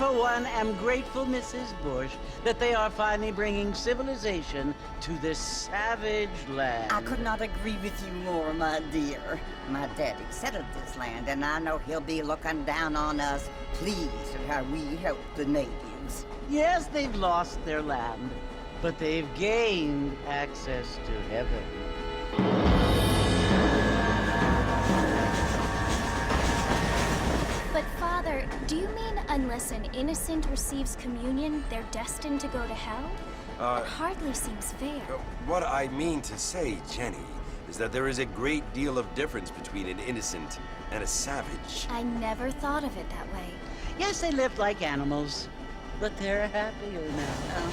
for one, am grateful, Mrs. Bush, that they are finally bringing civilization to this savage land. I could not agree with you more, my dear. My daddy settled this land, and I know he'll be looking down on us, pleased at how we help the natives. Yes, they've lost their land, but they've gained access to heaven. But Father, do you mean unless an innocent receives communion, they're destined to go to hell? That hardly seems fair. What I mean to say, Jenny, is that there is a great deal of difference between an innocent and a savage. I never thought of it that way. Yes, they lived like animals, but they're happier now.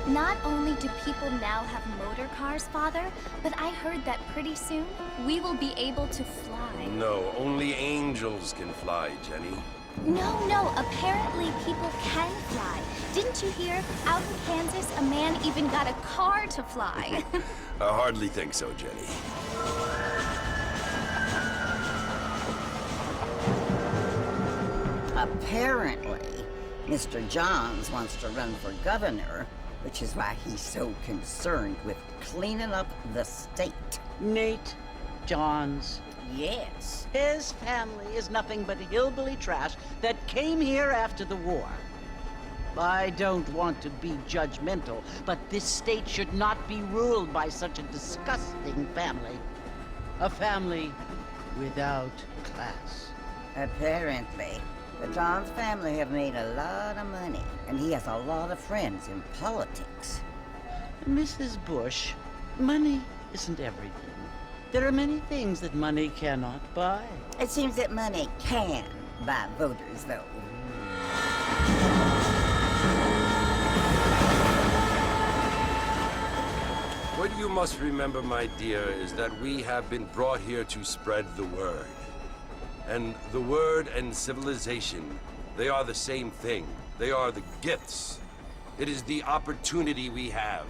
Not only do people now have motor cars, Father, but I heard that pretty soon we will be able to fly. No, only angels can fly, Jenny. No, apparently people can fly. Didn't you hear? Out in Kansas, a man even got a car to fly. I hardly think so, Jenny. Apparently, Mr. Johns wants to run for governor, which is why he's so concerned with cleaning up the state. Nate Johns. Yes. His family is nothing but hillbilly trash that came here after the war. I don't want to be judgmental, but this state should not be ruled by such a disgusting family. A family without class. Apparently. The Johns family have made a lot of money, and he has a lot of friends in politics. Mrs. Bush, money isn't everything. There are many things that money cannot buy. It seems that money can buy voters, though. What you must remember, my dear, is that we have been brought here to spread the word. And the word and civilization, they are the same thing. They are the gifts. It is the opportunity we have,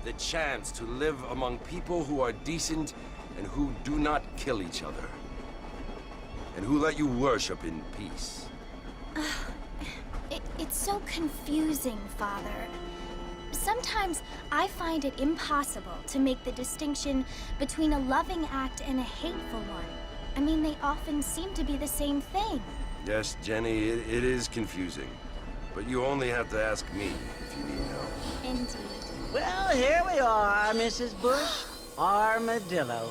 the chance to live among people who are decent and who do not kill each other, and who let you worship in peace. It's so confusing, Father. Sometimes I find it impossible to make the distinction between a loving act and a hateful one. I mean, they often seem to be the same thing. Yes, Jenny, it is confusing. But you only have to ask me if you need help. Indeed. Well, here we are, Mrs. Bush. Armadillo.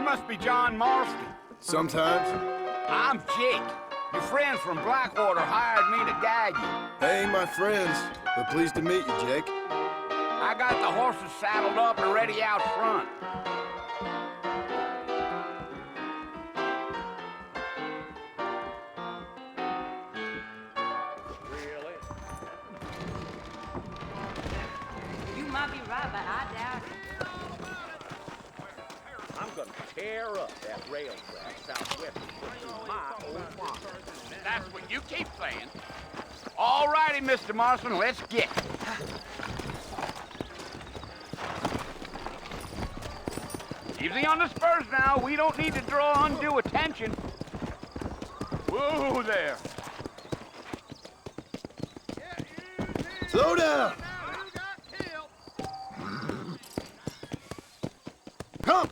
Must be John Marston. Sometimes. I'm Jake. Your friends from Blackwater hired me to guide you. They ain't my friends, but pleased to meet you, Jake. I got the horses saddled up and ready out front. Really? You might be right, but I doubt it. I'm gonna tear up that rail track southwest of my old farm. That's what you keep saying. All righty, Mr. Marston, let's get. Easy on the spurs now. We don't need to draw undue attention. Whoa there. Slow down! Come!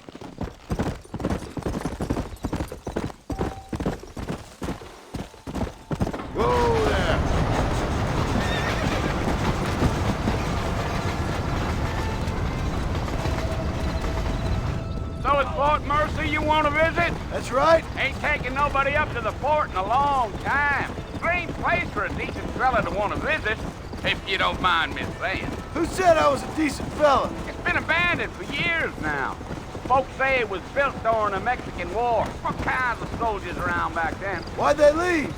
Mercer you want to visit? That's right. Ain't taking nobody up to the fort in a long time. Strange place for a decent fella to want to visit, if you don't mind me saying. Who said I was a decent fella? It's been abandoned for years now. Folks say it was built during the Mexican War. What kinds of soldiers around back then? Why'd they leave?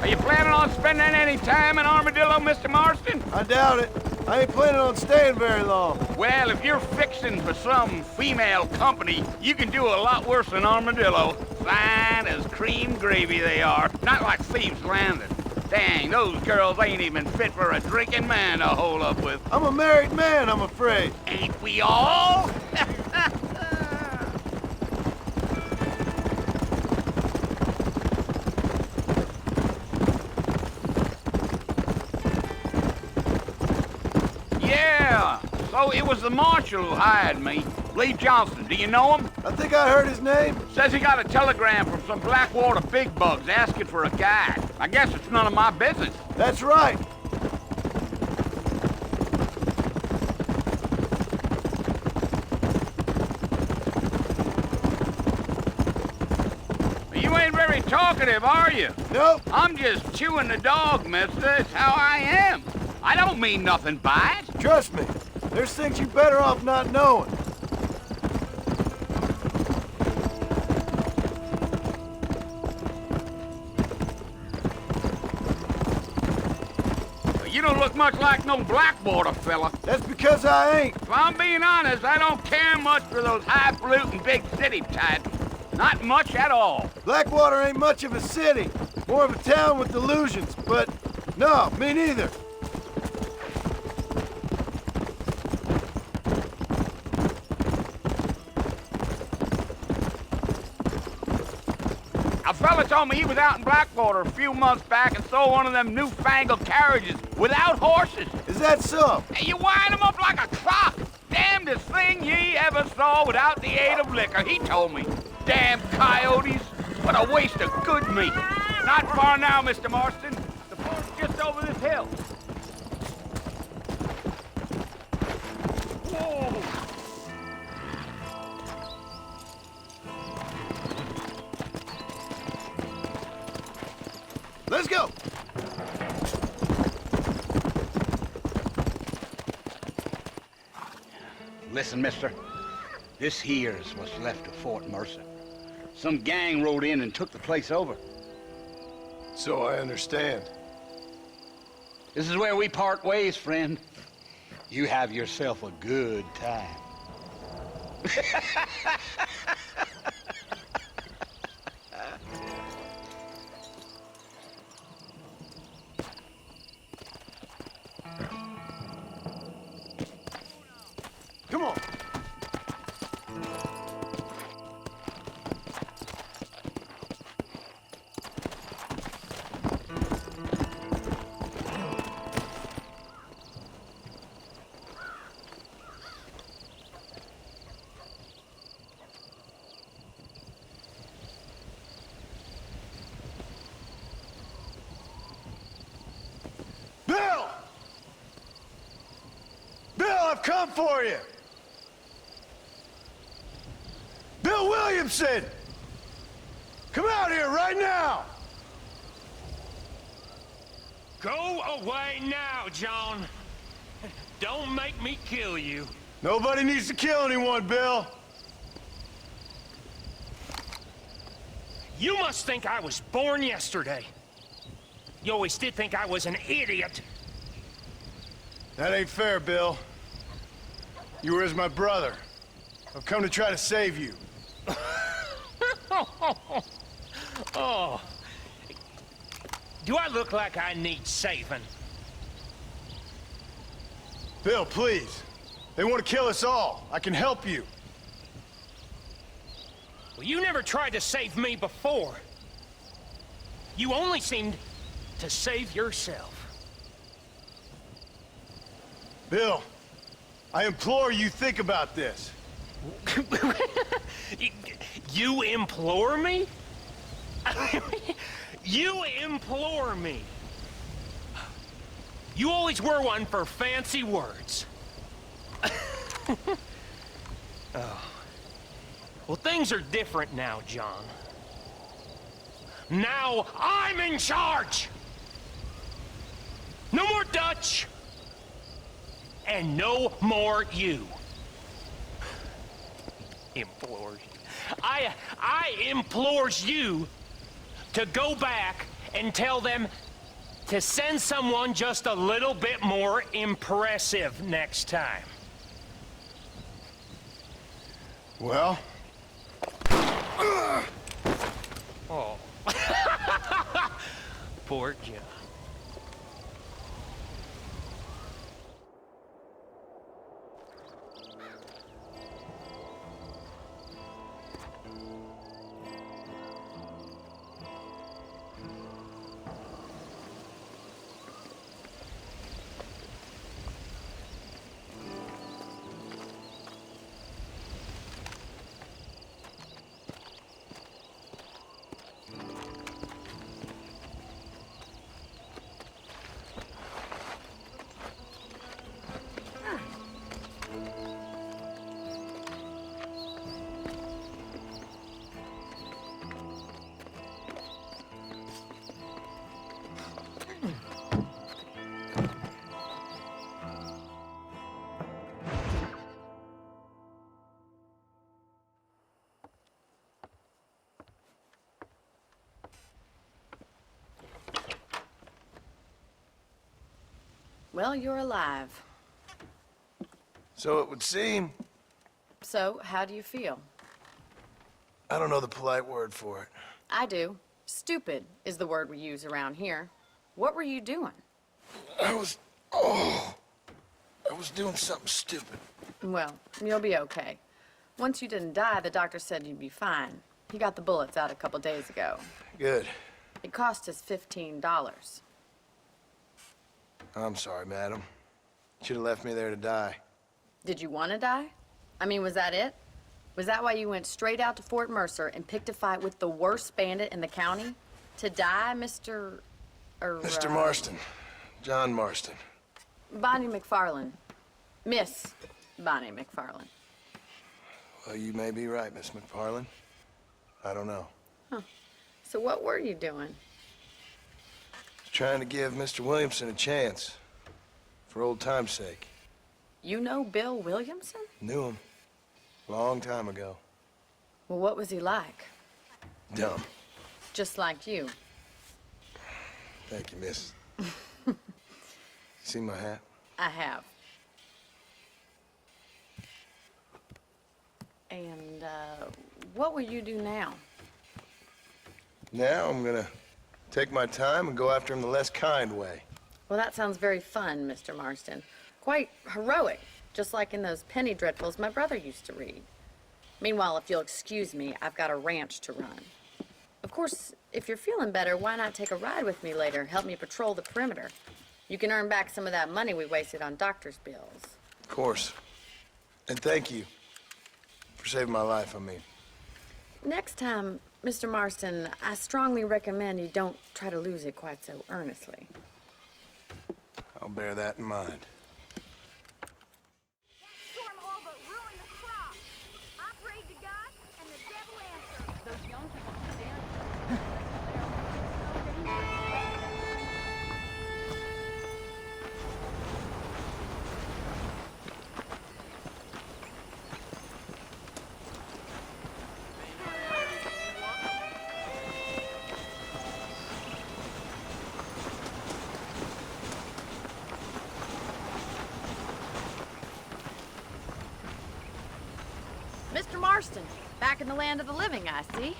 Are you planning on spending any time in Armadillo, Mr. Marston? I doubt it. I ain't planning on staying very long. Well, if you're fixing for some female company, you can do a lot worse than Armadillo. Fine as cream gravy they are. Not like Thieves Landing. Dang, those girls ain't even fit for a drinking man to hole up with. I'm a married man, I'm afraid. Ain't we all? Yeah, so it was the marshal who hired me. Lee Johnson, do you know him? I think I heard his name. Says he got a telegram from some Blackwater big bugs asking for a guide. I guess it's none of my business. That's right. You ain't very talkative, are you? Nope. I'm just chewing the dog, mister. It's how I am. I don't mean nothing by it. Trust me. There's things you better off not knowing. You don't look much like no Blackwater fella. That's because I ain't. If I'm being honest, I don't care much for those highfalutin big city types. Not much at all. Blackwater ain't much of a city. More of a town with delusions, but no, me neither. A fella told me he was out in Blackwater a few months back and saw one of them newfangled carriages without horses. Is that so? And you wind them up like a clock. Damnedest thing ye ever saw without the aid of liquor, he told me. Damn coyotes. What a waste of good meat. Not far now, Mr. Marston. The fort's just over this hill. Whoa! Let's go. Listen, mister. This here's what's left of Fort Mercer. Some gang rode in and took the place over. So I understand. This is where we part ways, friend. You have yourself a good time. Come on. Bill! Bill, I've come for you! Bill Williamson! Come out here right now! Go away now, John. Don't make me kill you. Nobody needs to kill anyone, Bill. You must think I was born yesterday. You always did think I was an idiot. That ain't fair, Bill. You were as my brother. I've come to try to save you. Oh. Do I look like I need saving? Bill, please. They want to kill us all. I can help you. Well, you never tried to save me before. You only seemed to save yourself. Bill, I implore you think about this. You implore me? You implore me. You always were one for fancy words. Oh. Well, things are different now, John. Now I'm in charge! No more Dutch! And no more you. Implores you. I implores you to go back and tell them to send someone just a little bit more impressive next time. Well? Oh. Poor John. Well, you're alive. So it would seem. So, how do you feel? I don't know the polite word for it. I do. Stupid is the word we use around here. What were you doing? I was doing something stupid. Well, you'll be okay. Once you didn't die, the doctor said you'd be fine. He got the bullets out a couple days ago. Good. It cost us $15. I'm sorry, madam. Should have left me there to die. Did you want to die? I mean, was that it? Was that why you went straight out to Fort Mercer and picked a fight with the worst bandit in the county? To die, Mr. Mr. Marston. John Marston. Bonnie McFarland. Miss Bonnie McFarland. Well, you may be right, Miss McFarland. I don't know. Huh. So what were you doing? Trying to give Mr. Williamson a chance. For old time's sake. You know Bill Williamson? Knew him. Long time ago. Well, what was he like? Dumb. Just like you. Thank you, miss. See my hat? I have. And, what will you do now? Now I'm gonna take my time and go after him the less kind way. Well, that sounds very fun, Mr. Marston. Quite heroic, just like in those penny dreadfuls my brother used to read. Meanwhile, if you'll excuse me, I've got a ranch to run. Of course, if you're feeling better, why not take a ride with me later? Help me patrol the perimeter. You can earn back some of that money we wasted on doctor's bills. Of course. And thank you for saving my life, I mean. Next time, Mr. Marston, I strongly recommend you don't try to lose it quite so earnestly. I'll bear that in mind. Storm all but ruined the crop. I prayed to God, and the devil answered. Those young people Mr. Marston, back in the land of the living, I see.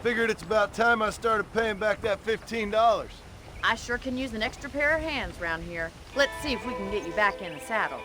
Figured it's about time I started paying back that $15. I sure can use an extra pair of hands around here. Let's see if we can get you back in the saddle.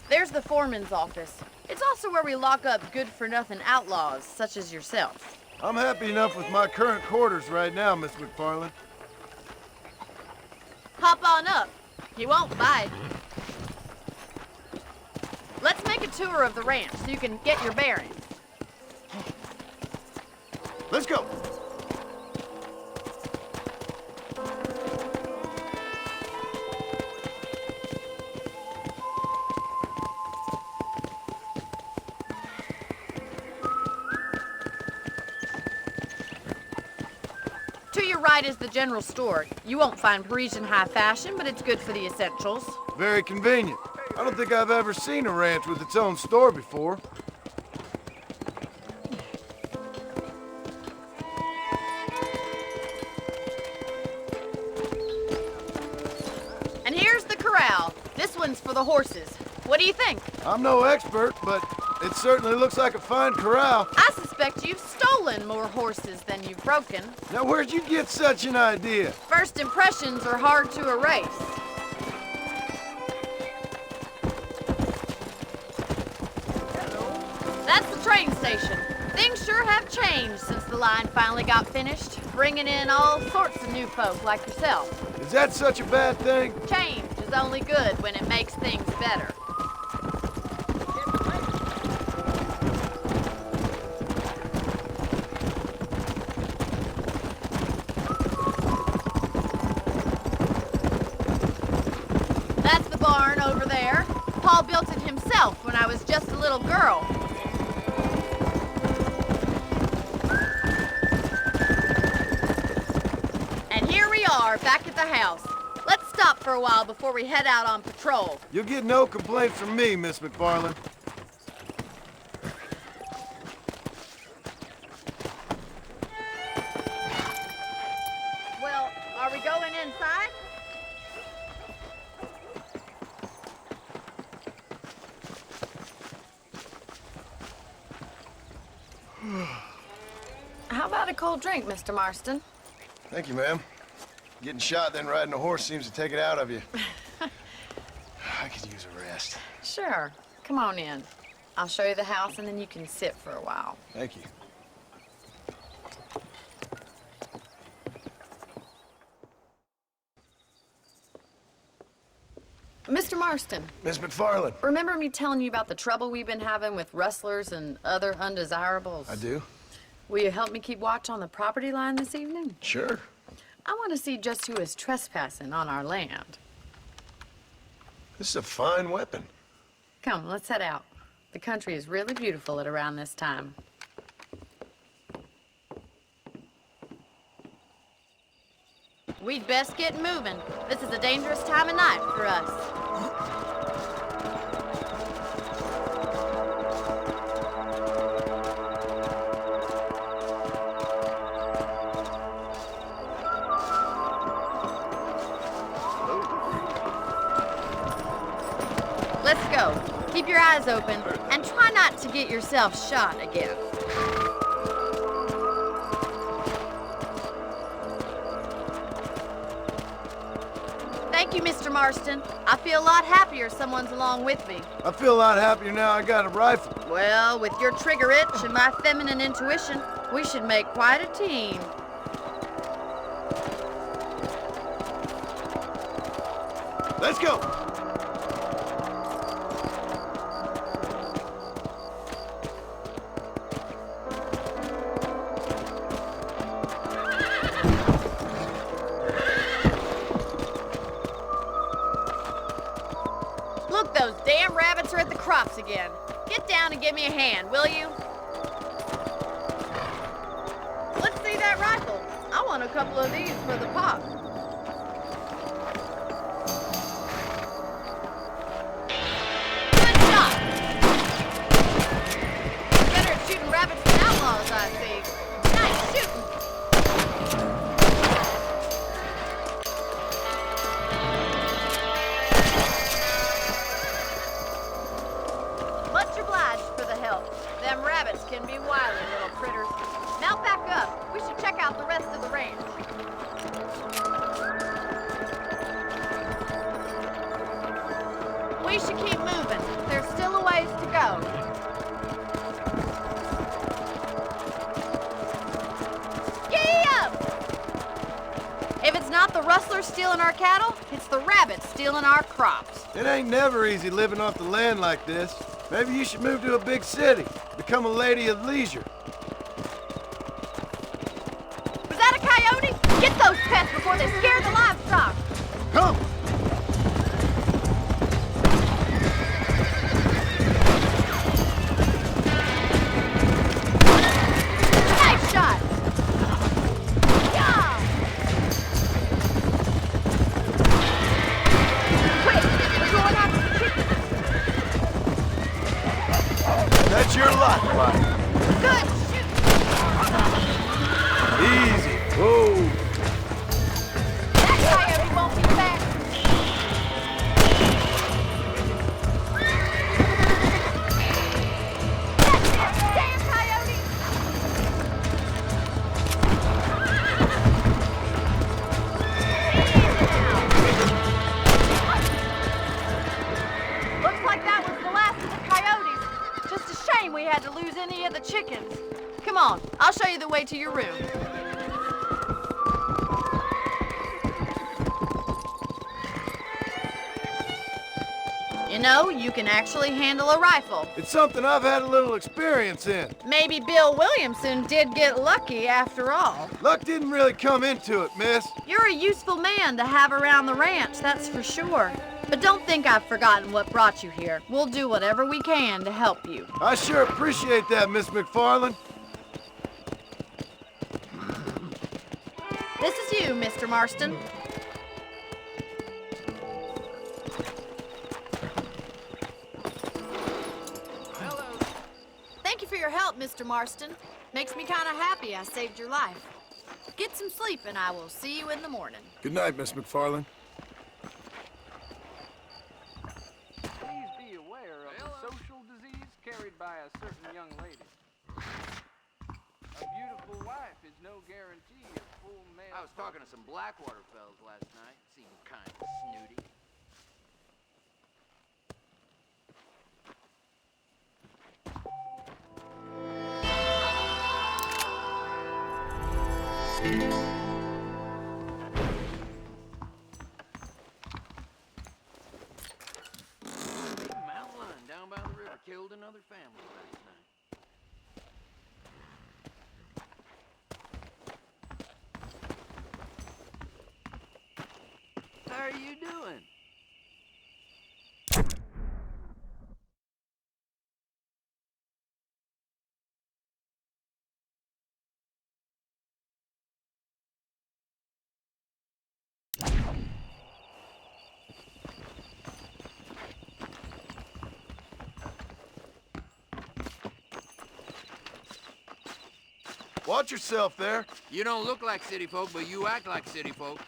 There's the foreman's office. It's also where we lock up good-for-nothing outlaws, such as yourself. I'm happy enough with my current quarters right now, Miss McFarland. He won't bite. Let's make a tour of the ranch so you can get your bearings. Let's go. To your right is the general store. You won't find Parisian high fashion, but it's good for the essentials. Very convenient. I don't think I've ever seen a ranch with its own store before. And here's the corral. This one's for the horses. What do you think? I'm no expert, but it certainly looks like a fine corral. I suspect you've stolen more horses than you've broken. Now, where'd you get such an idea? First impressions are hard to erase. That's the train station. Things sure have changed since the line finally got finished, bringing in all sorts of new folk like yourself. Is that such a bad thing? Change is only good when it makes things better. That's the barn over there. Paul built it himself when I was just a little girl. And here we are, back at the house. Let's stop for a while before we head out on patrol. You'll get no complaints from me, Miss McFarland. Well, are we going inside? How about a cold drink, Mr. Marston? Thank you, ma'am. Getting shot, then riding a horse seems to take it out of you. I could use a rest. Sure. Come on in. I'll show you the house and then you can sit for a while. Thank you. Mr. Marston, Miss McFarland. remember me telling you about the trouble we've been having with rustlers and other undesirables? I do? Will you help me keep watch on the property line this evening? Sure. I want to see just who is trespassing on our land. This is a fine weapon. Come, let's head out. The country is really beautiful at around this time. We'd best get moving. This is a dangerous time of night for us. Let's go. Keep your eyes open and try not to get yourself shot again. Thank you, Mr. Marston. I feel a lot happier someone's along with me. I feel a lot happier now I got a rifle. Well, with your trigger itch and my feminine intuition, we should make quite a team. Let's go. Look, those damn rabbits are at the crops again. Get down and give me a hand, will you? Let's see that rifle. I want a couple of these for the pop. Good shot. Better at shooting rabbits than outlaws, I see. Nice shooting. Much obliged for the help. Them rabbits can be wily little critters. Mount back up. We should check out the rest of the ranch. We should keep moving. There's still a ways to go. Giddy up! If it's not the rustlers stealing our cattle, it's the rabbits stealing our crops. It ain't never easy living off the land like this. Maybe you should move to a big city. Become a lady of leisure. Was that a coyote? Get those pests before they scare the livestock. Come! Nice shot! Yeah! Quick, we're going after the chickens. That's your lot, Mike. Good shoot! Easy. Whoa. That coyote won't be back. That's it! Damn coyote! Looks like that was the last of the coyotes. Just a shame we had to lose any of the chickens. Come on, I'll show you the way to your room. You know, you can actually handle a rifle. It's something I've had a little experience in. Maybe Bill Williamson did get lucky after all. Luck didn't really come into it, miss. You're a useful man to have around the ranch, that's for sure. But don't think I've forgotten what brought you here. We'll do whatever we can to help you. I sure appreciate that, Miss McFarland. This is you, Mr. Marston. Thank you for your help, Mr. Marston. Makes me kind of happy I saved your life. Get some sleep and I will see you in the morning. Good night, Miss McFarland. Please be aware of the social disease carried by a certain young lady. A beautiful wife is no guarantee of full male... I was talking to some Blackwater fellas last night. Seemed kind of snooty. Mountain lion down by the river killed another family last night. How are you doing? Watch yourself there. You don't look like city folk, but you act like city folk.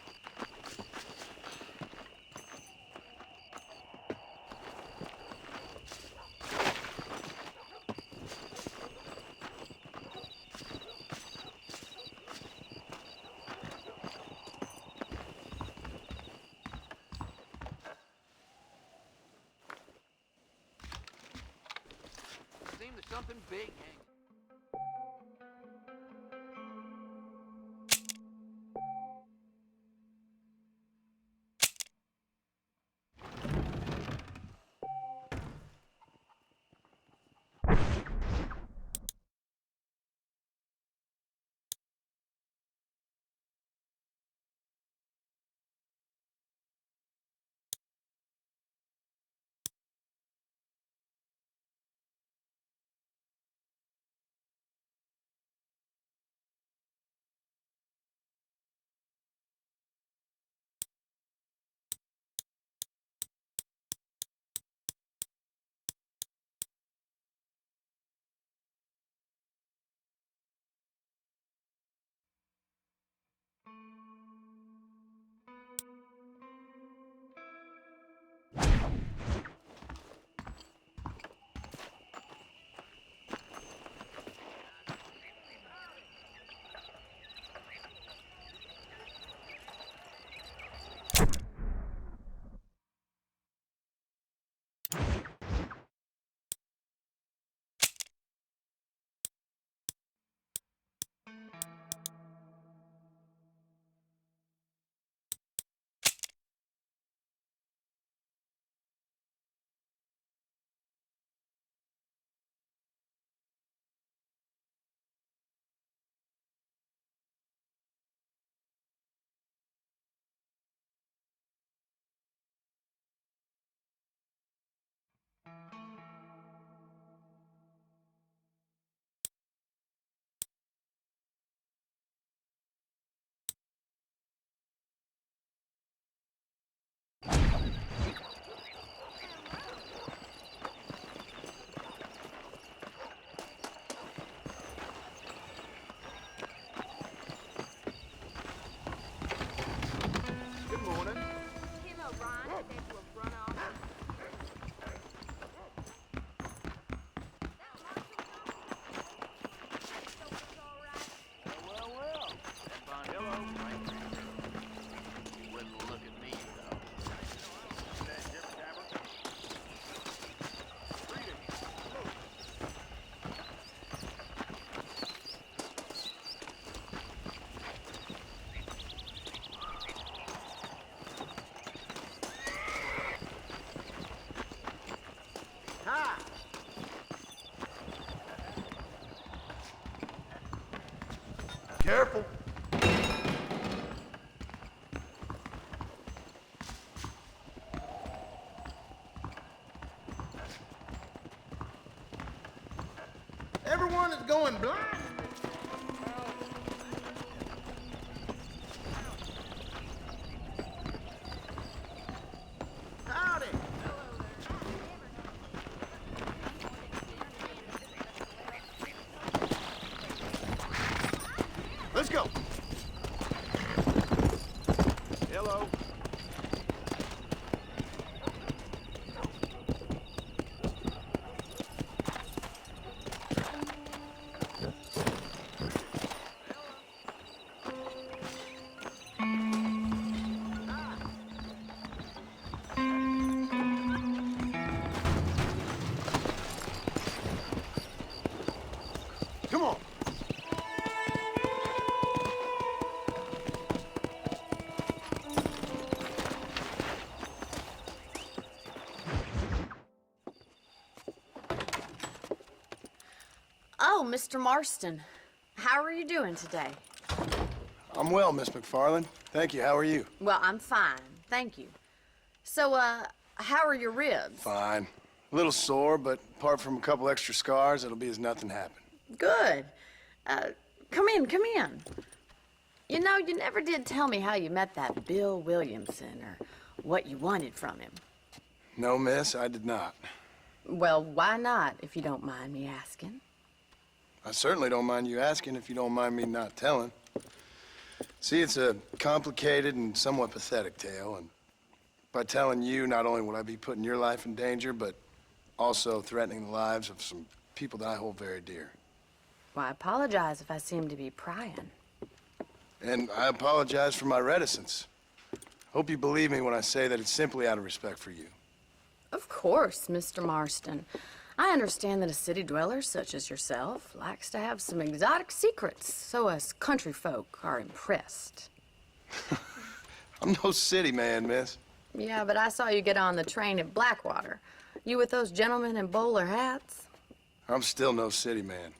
Seems there's something big hanging. Careful. Everyone is going blind. Howdy. Let's go. Hello. Come on. Oh, Mr. Marston. How are you doing today? I'm well, Miss McFarland. Thank you. How are you? Well, I'm fine. Thank you. So, how are your ribs? Fine. A little sore, but apart from a couple extra scars, it'll be as nothing happened. Good. Come in, come in. You know, you never did tell me how you met that Bill Williamson or what you wanted from him. No, miss, I did not. Well, why not, if you don't mind me asking? I certainly don't mind you asking if you don't mind me not telling. See, it's a complicated and somewhat pathetic tale, and by telling you, not only will I be putting your life in danger, but also threatening the lives of some people that I hold very dear. Well, I apologize if I seem to be prying. And I apologize for my reticence. Hope you believe me when I say that it's simply out of respect for you. Of course, Mr. Marston. I understand that a city dweller such as yourself likes to have some exotic secrets, so us country folk are impressed. I'm no city man, miss. Yeah, but I saw you get on the train at Blackwater. You with those gentlemen in bowler hats? I'm still no city man.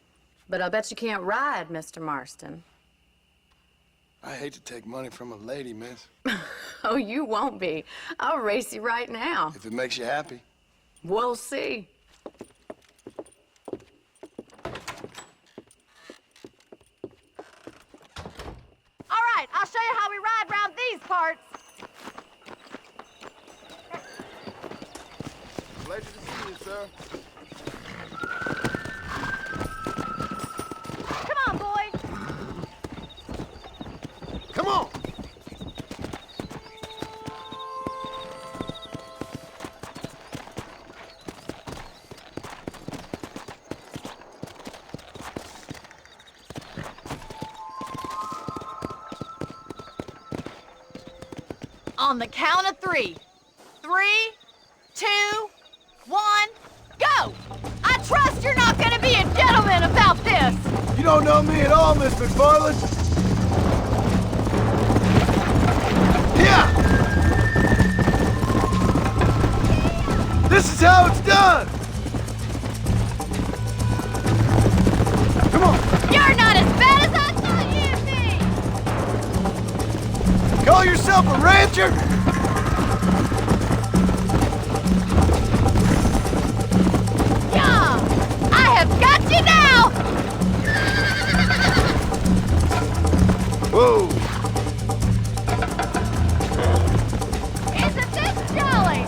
But I'll bet you can't ride, Mr. Marston. I hate to take money from a lady, miss. Oh, you won't be. I'll race you right now. If it makes you happy. We'll see. All right, I'll show you how we ride round these parts. Pleasure to see you, sir. Come on, boys. Come on! On the count of 3. 3, 2, 1, go! I trust you're not gonna be a gentleman about this! You don't know me at all, Miss McFarland. Yeah! This is how it's done! Come on! You're not as bad as I thought you'd be! Call yourself a rancher? Yeah! I have got you now! Whoa! Isn't this jolly?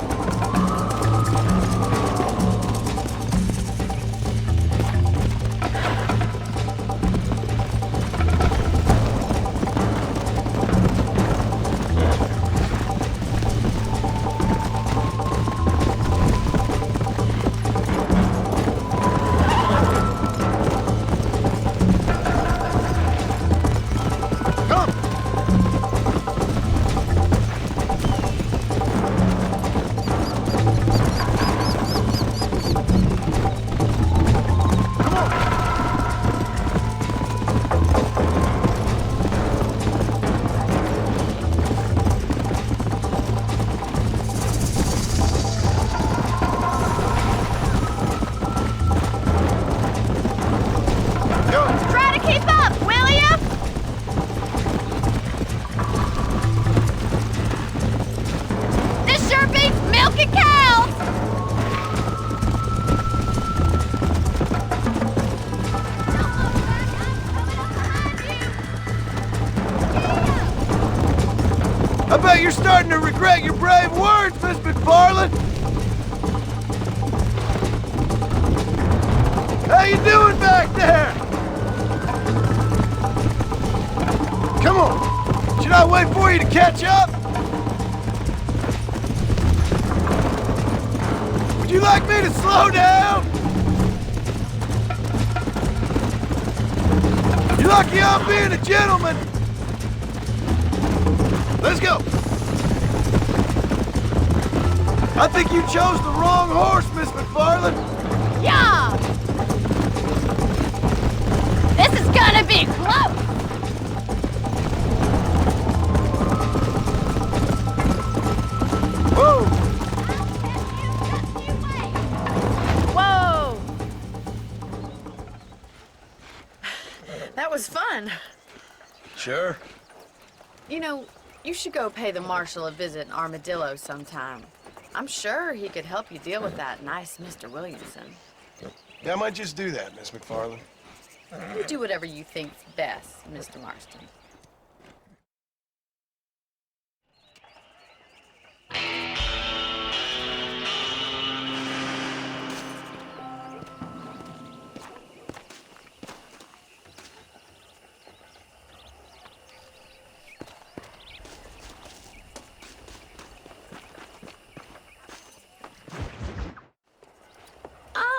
starting to regret your brave words, Miss McFarland. How you doing back there? Come on. Should I wait for you to catch up? Would you like me to slow down? You're lucky I'm being a gentleman. Let's go. I think you chose the wrong horse, Miss McFarland. Yeah! This is gonna be close! Whoa! Whoa! That was fun. Sure. You know, you should go pay the marshal a visit in Armadillo sometime. I'm sure he could help you deal with that nice Mr. Williamson. Yeah, I might just do that, Miss McFarland. You do whatever you think's best, Mr. Marston.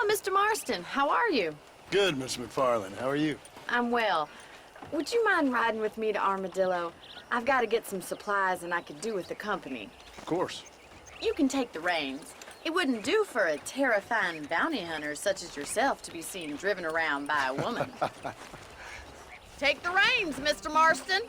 Mr. Marston, how are you? Good, Miss McFarland. How are you? I'm well. Would you mind riding with me to Armadillo? I've got to get some supplies and I could do with the company. Of course. You can take the reins. It wouldn't do for a terrifying bounty hunter such as yourself to be seen driven around by a woman. Take the reins, Mr. Marston.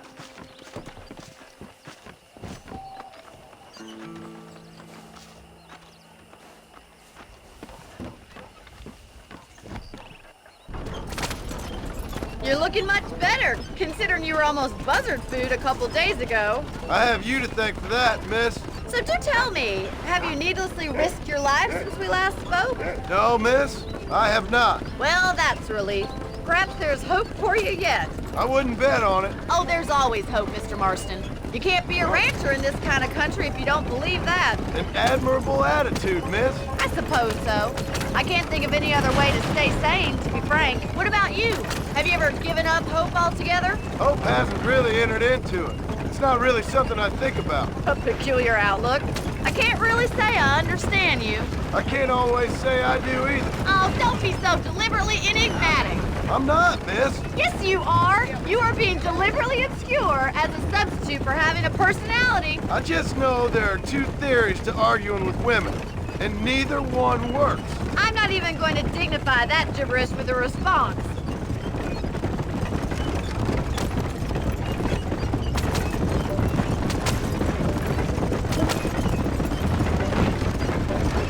You're looking much better, considering you were almost buzzard food a couple days ago. I have you to thank for that, miss. So do tell me, have you needlessly risked your life since we last spoke? No, miss, I have not. Well, that's a relief. Perhaps there's hope for you yet. I wouldn't bet on it. Oh, there's always hope, Mr. Marston. You can't be a rancher in this kind of country if you don't believe that. An admirable attitude, miss. I suppose so. I can't think of any other way to stay sane, to be frank. What about you? Have you ever given up hope altogether? Hope hasn't really entered into it. It's not really something I think about. A peculiar outlook. I can't really say I understand you. I can't always say I do either. Oh, don't be so deliberately enigmatic. I'm not, miss. Yes, you are. You are being deliberately obscure as a substitute for having a personality. I just know there are two theories to arguing with women, and neither one works. I'm not even going to dignify that gibberish with a response.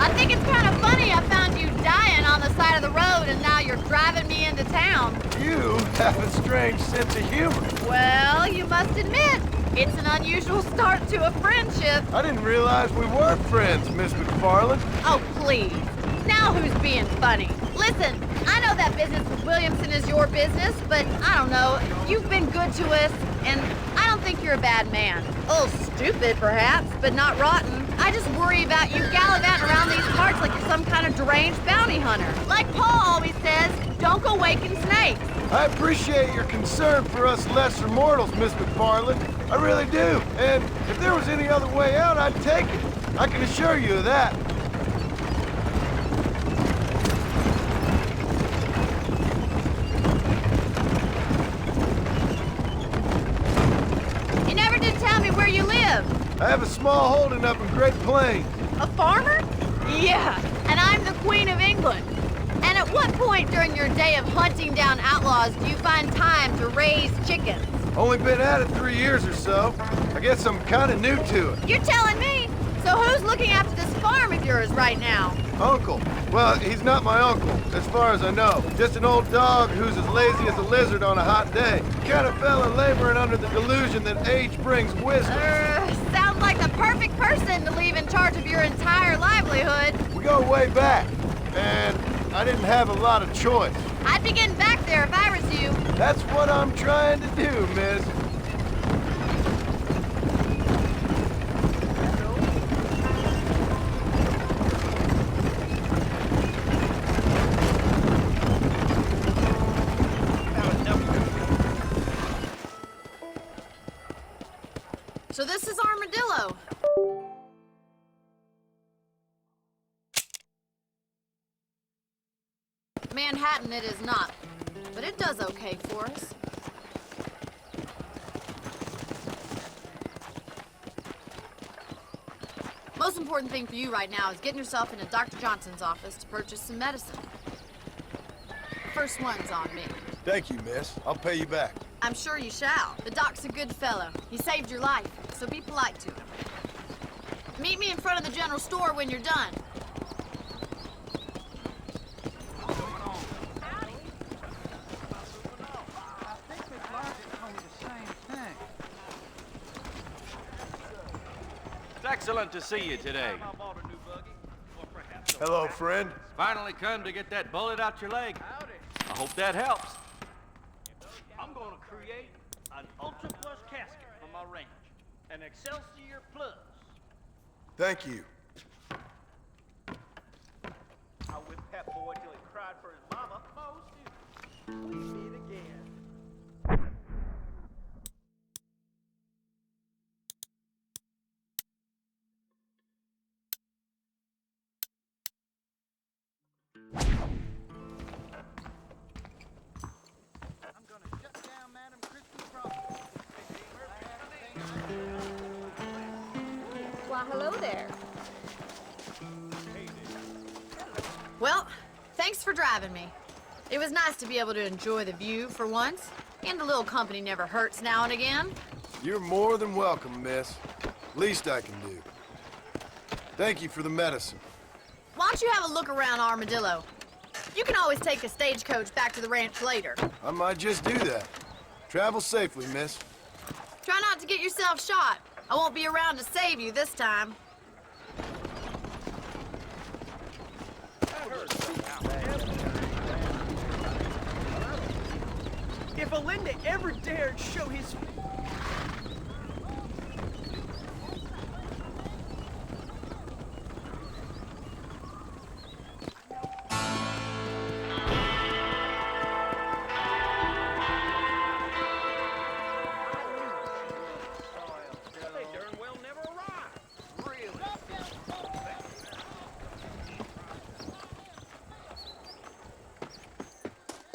I think it's kind of funny I found you dying on the side of the road and now you're driving me into town. You have a strange sense of humor. Well, you must admit, it's an unusual start to a friendship. I didn't realize we were friends, Miss McFarland. Oh, please. Now who's being funny? Listen, I know that business with Williamson is your business, but I don't know. You've been good to us, and I don't think you're a bad man. A little stupid, perhaps, but not rotten. I just worry about you gallivanting around these parts like you're some kind of deranged bounty hunter. Like Paul always says, don't go waking snakes. I appreciate your concern for us lesser mortals, Miss McFarland. I really do. And if there was any other way out, I'd take it. I can assure you of that. You never did tell me where you live. I have a small holding up in Great Plains. A farmer? Yeah, and I'm the Queen of England. And at what point during your day of hunting down outlaws do you find time to raise chickens? Only been at it 3 years or so. I guess I'm kind of new to it. You're telling me? So who's looking after this farm of yours right now? Uncle. Well, he's not my uncle, as far as I know. Just an old dog who's as lazy as a lizard on a hot day. Kind of fella laboring under the delusion that age brings wisdom. Sounds like the perfect person to leave in charge of your entire livelihood. We go way back, and I didn't have a lot of choice. I'd be getting back there if I was you. That's what I'm trying to do, miss. So this is Armadillo. Manhattan it is not, but it does okay for us. Most important thing for you right now is getting yourself into Dr. Johnson's office to purchase some medicine. First one's on me. Thank you, miss. I'll pay you back. I'm sure you shall. The doc's a good fellow. He saved your life, so be polite to him. Meet me in front of the general store when you're done. Excellent to see you today. Hello, friend. Finally come to get that bullet out your leg. I hope that helps. I'm going to create an Ultra Plus casket for my ranch. An Excelsior Plus. Thank you. I whipped that boy till he cried for his mama. We meet again. I'm gonna shut down Madam Christie's property. Well, hello there. Well, thanks for driving me. It was nice to be able to enjoy the view for once, and a little company never hurts now and again. You're more than welcome, miss. Least I can do. Thank you for the medicine. Why don't you have a look around Armadillo? You can always take a stagecoach back to the ranch later. I might just do that. Travel safely, miss. Try not to get yourself shot. I won't be around to save you this time. If Alinda ever dared show his...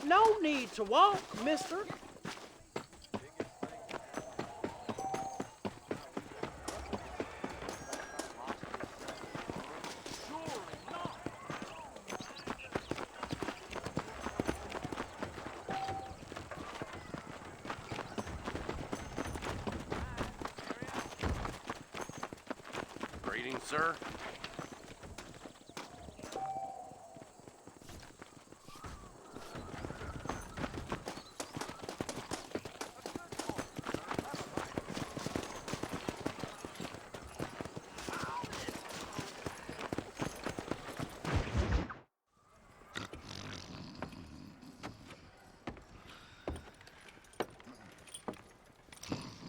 No need to walk, mister. Greetings, sir.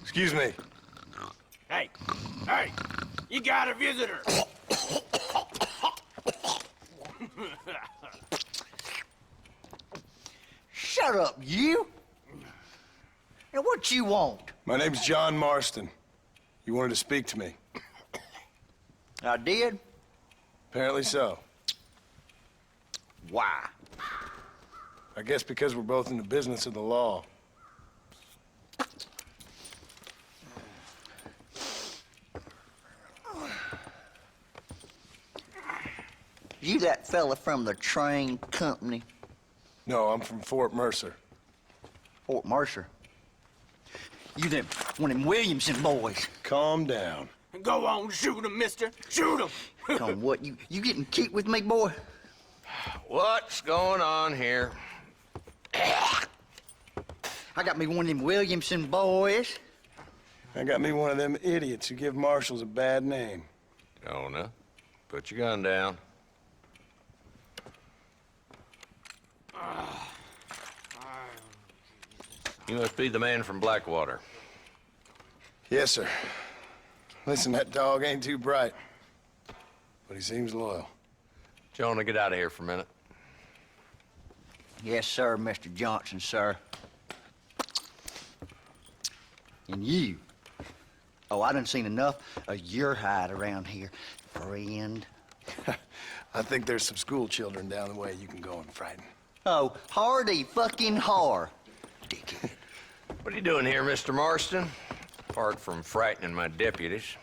Excuse me. Hey, hey, you got a visitor. Shut up, you! And what you want? My name's John Marston. You wanted to speak to me. I did? Apparently so. Why? I guess because we're both in the business of the law. You that fella from the train company? No, I'm from Fort Mercer. Fort Mercer? You them, one of them Williamson boys. Calm down. Go on, shoot him, mister. Shoot him. Come on, what, you getting kicked with me, boy? What's going on here? I got me one of them Williamson boys. I got me one of them idiots who give marshals a bad name. Jonah, put your gun down. You must be the man from Blackwater. Yes, sir. Listen, that dog ain't too bright, but he seems loyal. Jonah, get out of here for a minute. Yes, sir, Mr. Johnson, sir. And you, Oh, I done seen enough of your hide around here, friend. I think there's some school children down the way you can go and frighten. Oh, hardy fucking har. Dickhead. What are you doing here, Mr. Marston? Apart from frightening my deputies.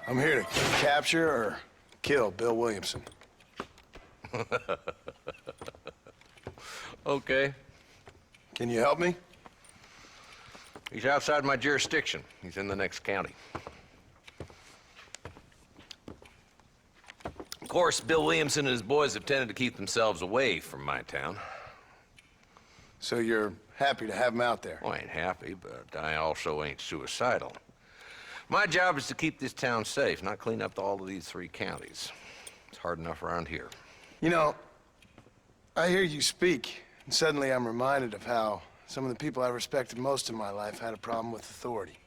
I'm here to capture or kill Bill Williamson. Okay. Can you help me? He's outside my jurisdiction. He's in the next county. Of course, Bill Williamson and his boys have tended to keep themselves away from my town. So you're happy to have him out there? Well, I ain't happy, but I also ain't suicidal. My job is to keep this town safe, not clean up all of these 3 counties. It's hard enough around here. You know, I hear you speak, and suddenly I'm reminded of how some of the people I respected most in my life had a problem with authority.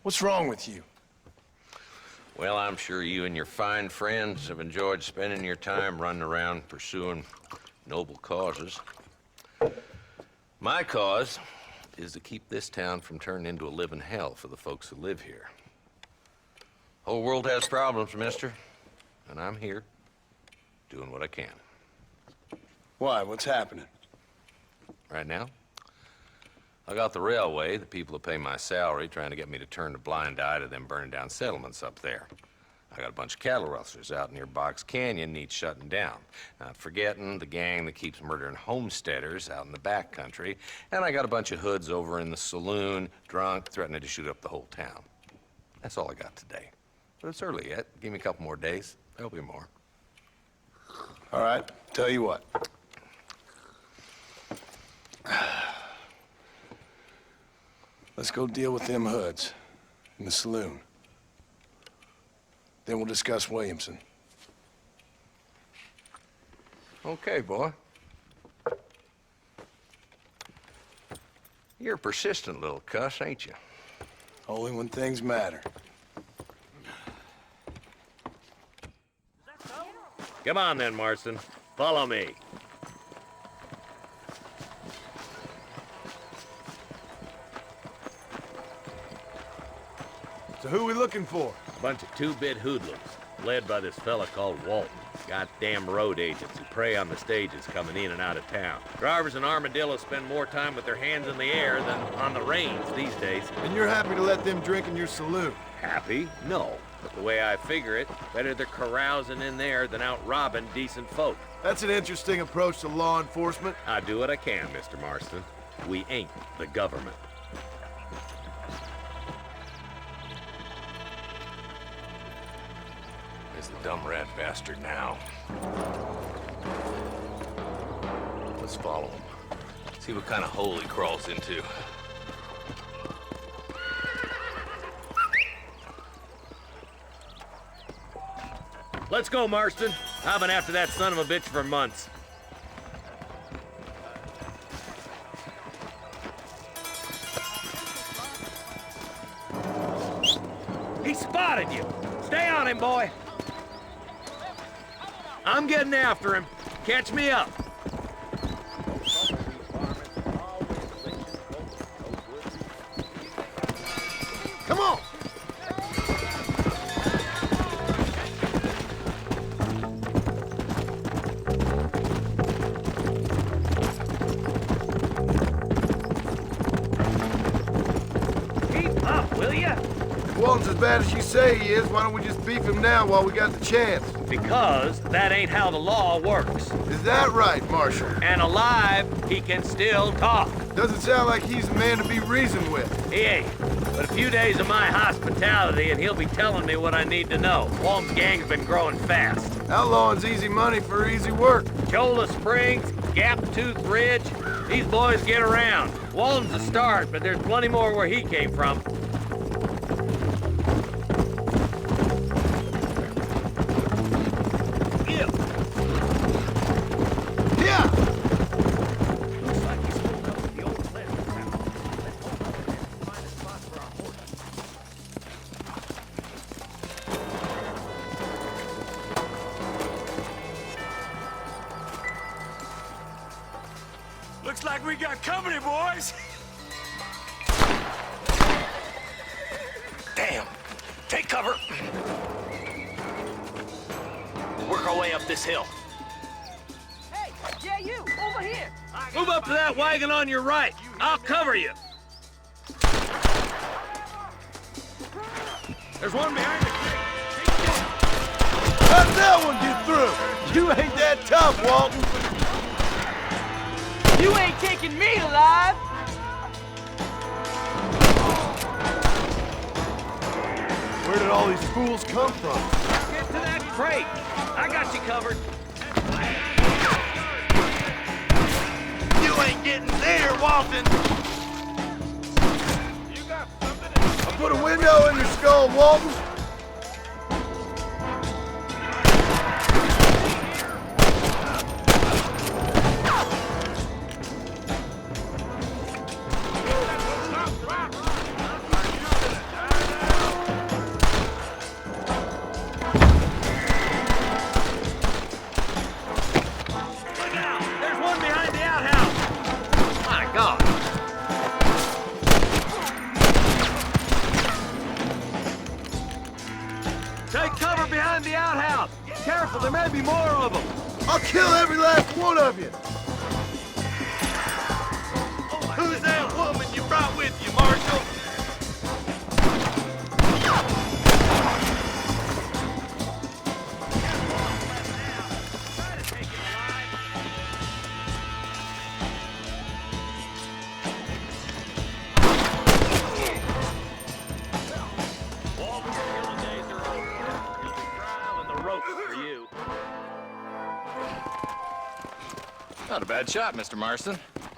What's wrong with you? Well, I'm sure you and your fine friends have enjoyed spending your time running around pursuing noble causes. My cause is to keep this town from turning into a living hell for the folks who live here. Whole world has problems, mister, and I'm here doing what I can. Why? What's happening? Right now, I got the railway, the people who pay my salary, trying to get me to turn a blind eye to them burning down settlements up there. I got a bunch of cattle rustlers out near Box Canyon needs shutting down. Not forgetting the gang that keeps murdering homesteaders out in the back country. And I got a bunch of hoods over in the saloon, drunk, threatening to shoot up the whole town. That's all I got today. But it's early yet. Give me a couple more days. There'll be more. All right, tell you what. Let's go deal with them hoods in the saloon. Then we'll discuss Williamson. Okay, boy. You're a persistent little cuss, ain't you? Only when things matter. Come on then, Marston. Follow me. So who are we looking for? Bunch of two-bit hoodlums, led by this fella called Walton. Goddamn road agents who prey on the stages coming in and out of town. Drivers in Armadillo spend more time with their hands in the air than on the reins these days. And you're happy to let them drink in your saloon? Happy? No. But the way I figure it, better they're carousing in there than out robbing decent folk. That's an interesting approach to law enforcement. I do what I can, Mr. Marston. We ain't the government. There's the dumb rat bastard now. Let's follow him. See what kind of hole he crawls into. Let's go, Marston. I've been after that son of a bitch for months. He spotted you. Stay on him, boy. I'm getting after him. Catch me up. Come on! Keep up, will ya? If Walton's as bad as you say he is, why don't we just beef him now while we got the chance? Because that ain't how the law works. Is that right, Marshal? And alive, he can still talk. Doesn't sound like he's a man to be reasoned with. He ain't. But a few days of my hospitality and he'll be telling me what I need to know. Walton's gang's been growing fast. Outlawing's easy money for easy work. Cholla Springs, Gap Tooth Ridge, these boys get around. Walton's a start, but there's plenty more where he came from. Looks like we got company, boys. cover. Work our way up this hill. Hey, yeah, you, over here. Move up to that wagon on your right. I'll cover you. There's one behind the tree. How'd that one get through? You ain't that tough, Walton. You ain't taking me alive. Where did all these fools come from? Get to that crate. I got you covered. You ain't getting there, Walton. You got something? I put a window in your skull, Walton. Take cover behind the outhouse. Careful, there may be more of them. I'll kill every last one of you. Who's that woman you brought with you, Marshal? Not a bad shot, Mr. Marston. Why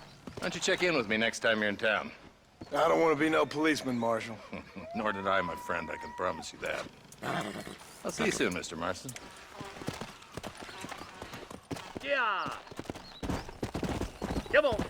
don't you check in with me next time you're in town? I don't want to be no policeman, Marshal. Nor did I, my friend. I can promise you that. I'll see you soon, Mr. Marston. Yeah. Come on.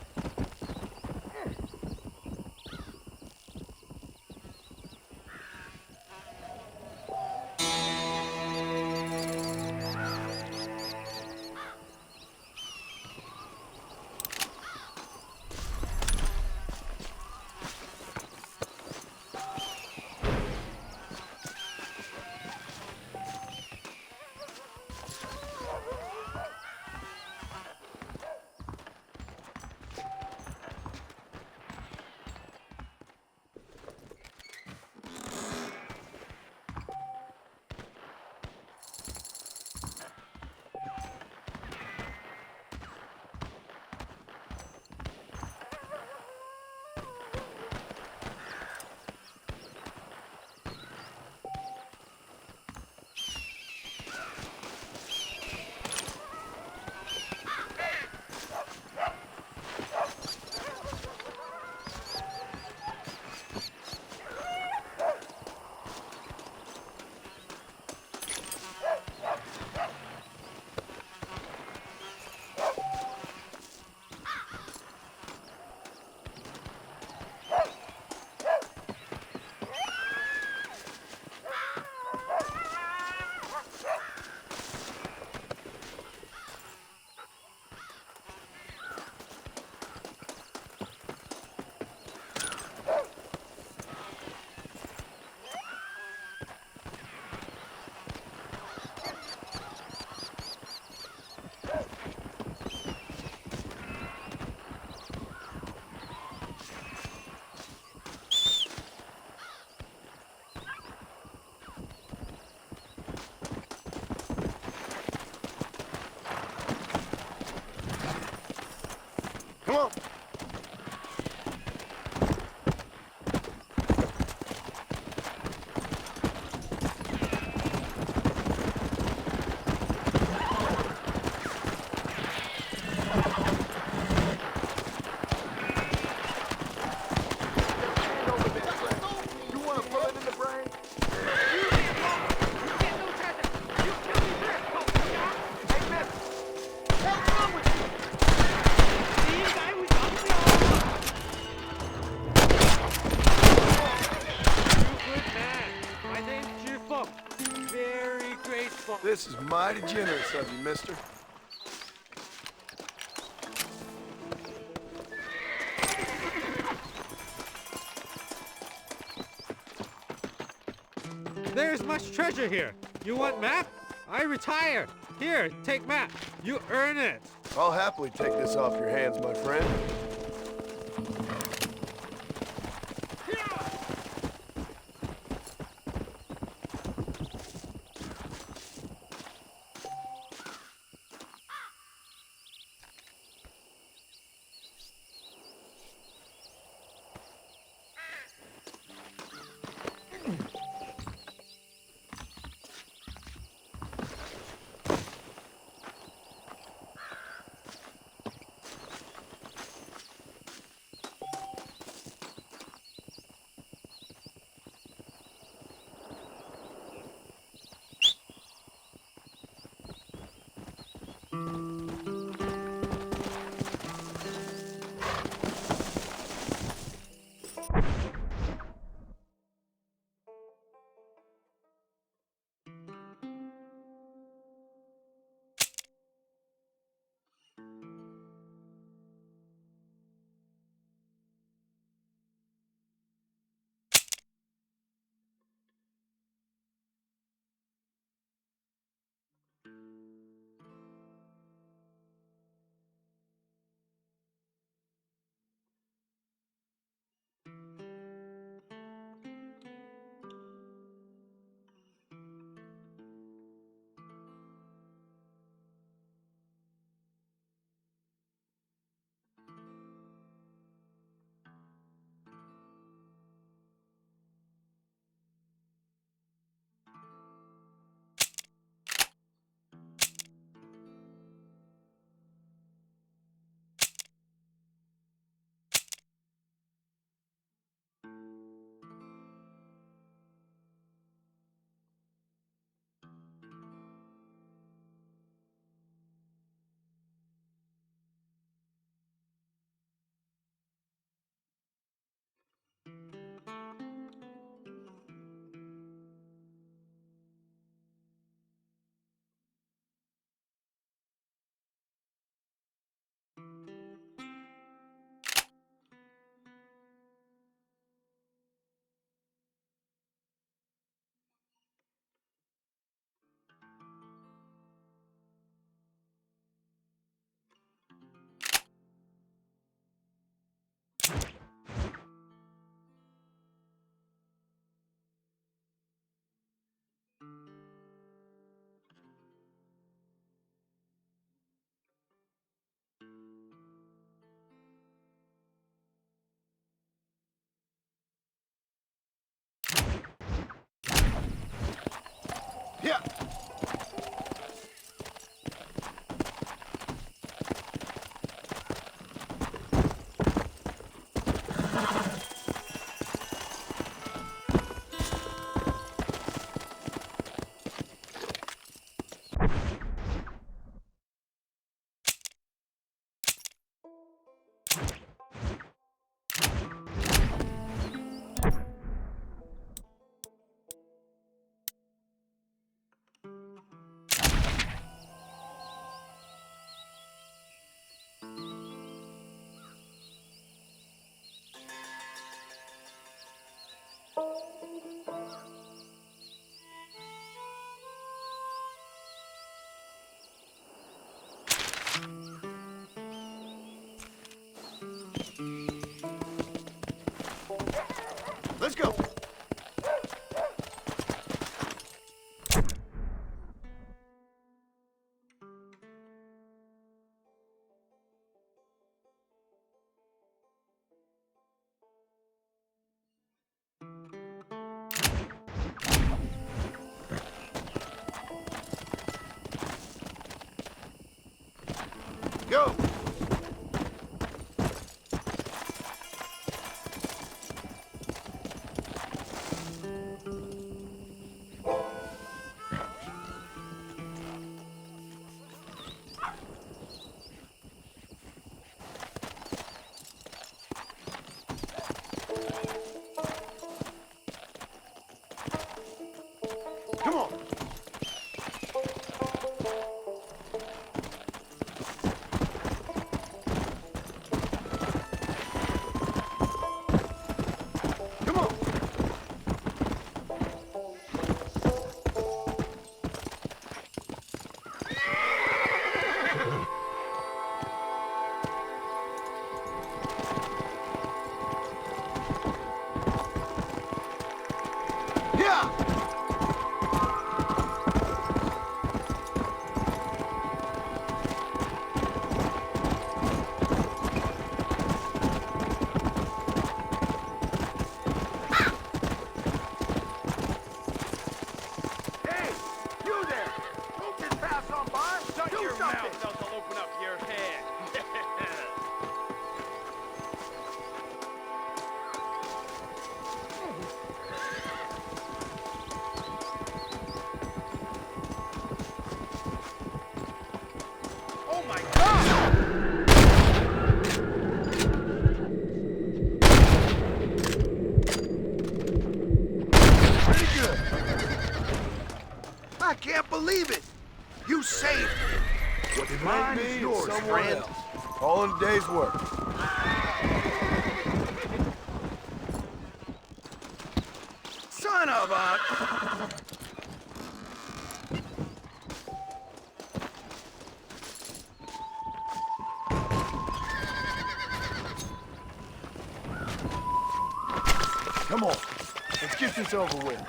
Come on. This is mighty generous of you, mister. There's There's much treasure here. You want map? I retire. Here, take map. You earn it. I'll happily take this off your hands, my friend. Yeah. Let's go. Go. Come on. believe it! You saved me! What's mine me is and yours, someone friend. else. All in a day's work. Son of a... Come on, let's get this over with.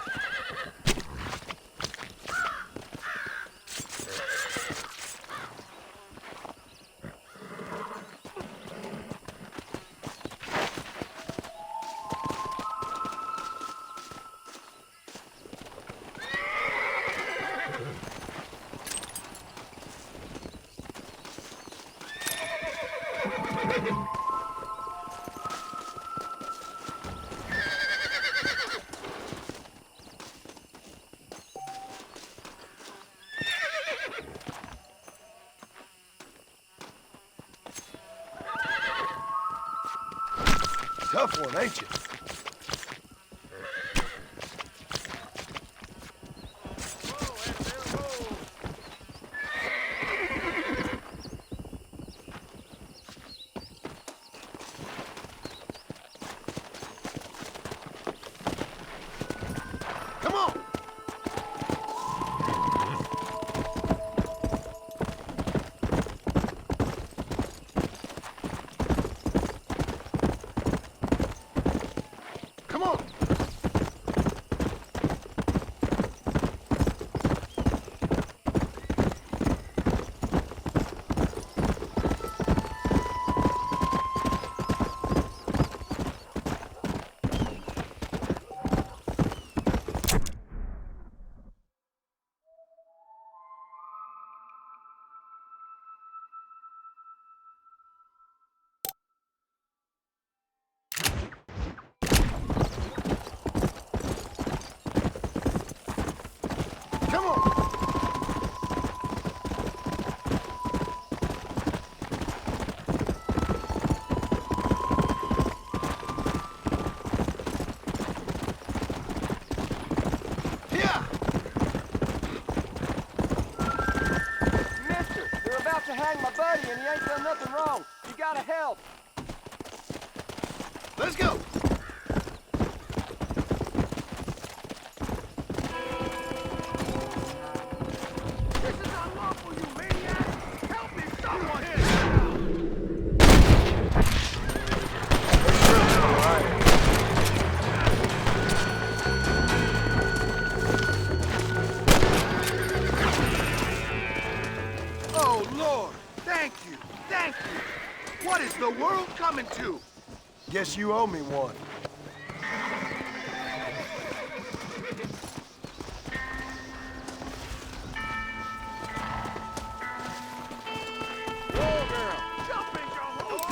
Tough one, ain't you? Come on! Come on! Come on! Yeah! Mister, they're about to hang my buddy and he ain't done nothing wrong. You gotta help. Let's go! This is unlawful, you maniac! Help me, someone! Oh, Lord! Thank you! Thank you! What is the world coming to? Guess you owe me one. Whoa, girl! Jump in your hole!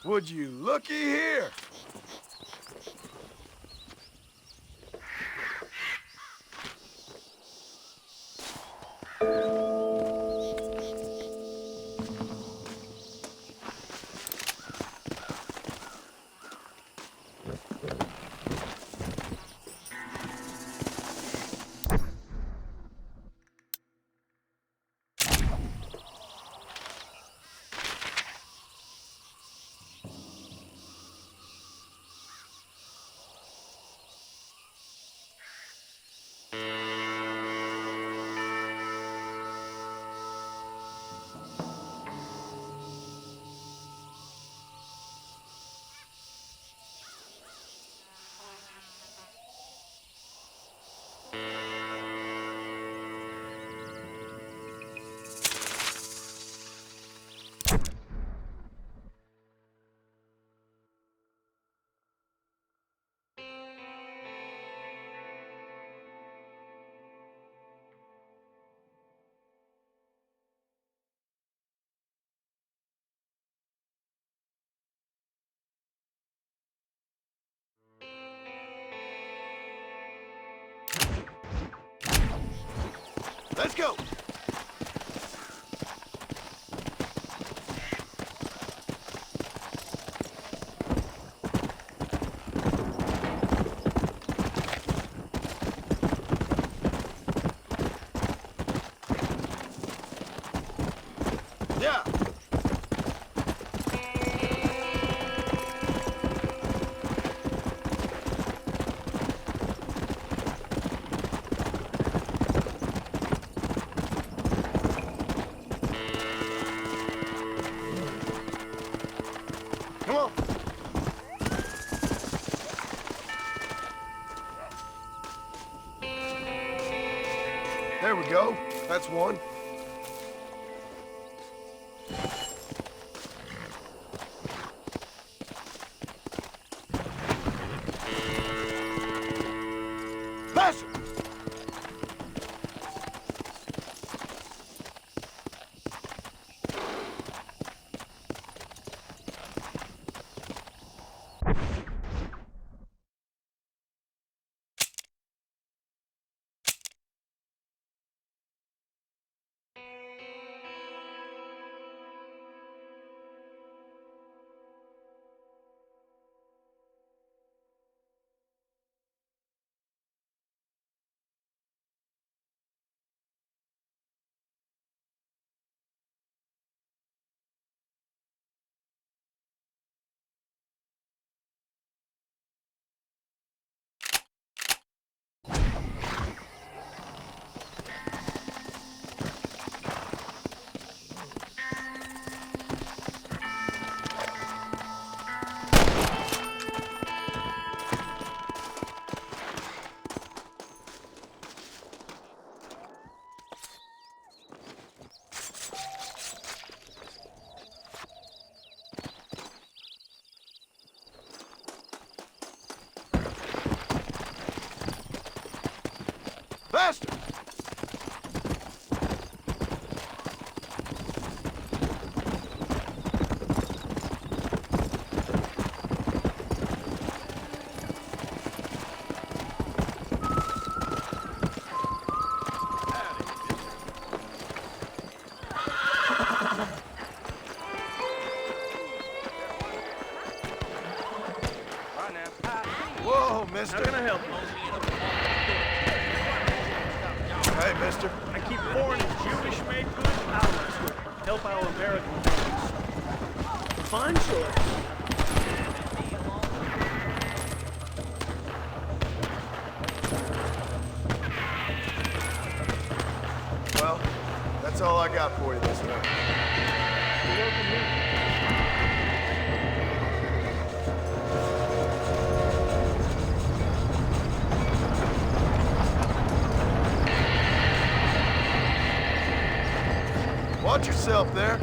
Would you looky here? Let's go! Yeah. Come on. There we go. That's one. Faster! Faster! Whoa, mister. How can I help you? Hey, mister. I keep foreign and Jewish-made goods outlets to help our American friends. Fine choice. Well, that's all I got for you this time. You're welcome here. Watch yourself there.